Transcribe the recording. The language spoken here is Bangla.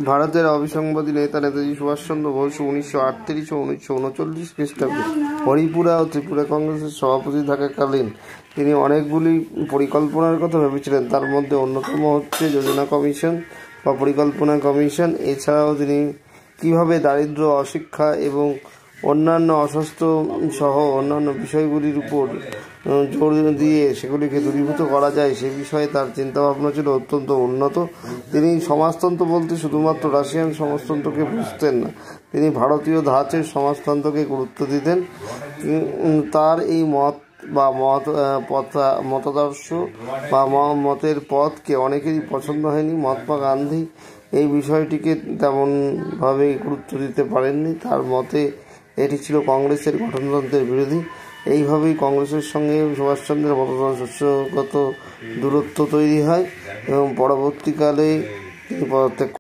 ভারতের অবিসংবাদী নেতা নেতাজি সুভাষচন্দ্র বসু 1938 ও 1939 খ্রিস্টাব্দে হরিপুরা ও ত্রিপুরা কংগ্রেসের সভাপতি থাকাকালীন তিনি অনেকগুলি পরিকল্পনার কথা ভেবেছিলেন। তার মধ্যে অন্যতম হচ্ছে যোজনা কমিশন বা পরিকল্পনা কমিশন। এছাড়াও তিনি কীভাবে দারিদ্র্য, অশিক্ষা এবং অন্যান্য অস্বাস্থ্য সহ অন্যান্য বিষয়গুলির উপর জোর দিয়ে সেগুলিকে দূরীভূত করা যায় সে বিষয়ে তার চিন্তাভাবনা ছিল অত্যন্ত উন্নত। তিনি সমাজতন্ত্র বলতে শুধুমাত্র রাশিয়ান সমাজতন্ত্রকে বুঝতেন না, তিনি ভারতীয় ধাঁচের সমাজতন্ত্রকে গুরুত্ব দিতেন। তার এই মত বা মতাদর্শ বা মতের পথকে অনেকেরই পছন্দ হয়নি। মহাত্মা গান্ধী এই বিষয়টিকে তেমনভাবে গুরুত্ব দিতে পারেননি। তার মতে এটি ছিল কংগ্রেসের গঠনতন্ত্রের বিরোধী। এইভাবেই কংগ্রেসের সঙ্গে সুভাষচন্দ্রের মতাদর্শগত দূরত্ব তৈরি হয় এবং পরবর্তীকালে তিনি পদত্যাগ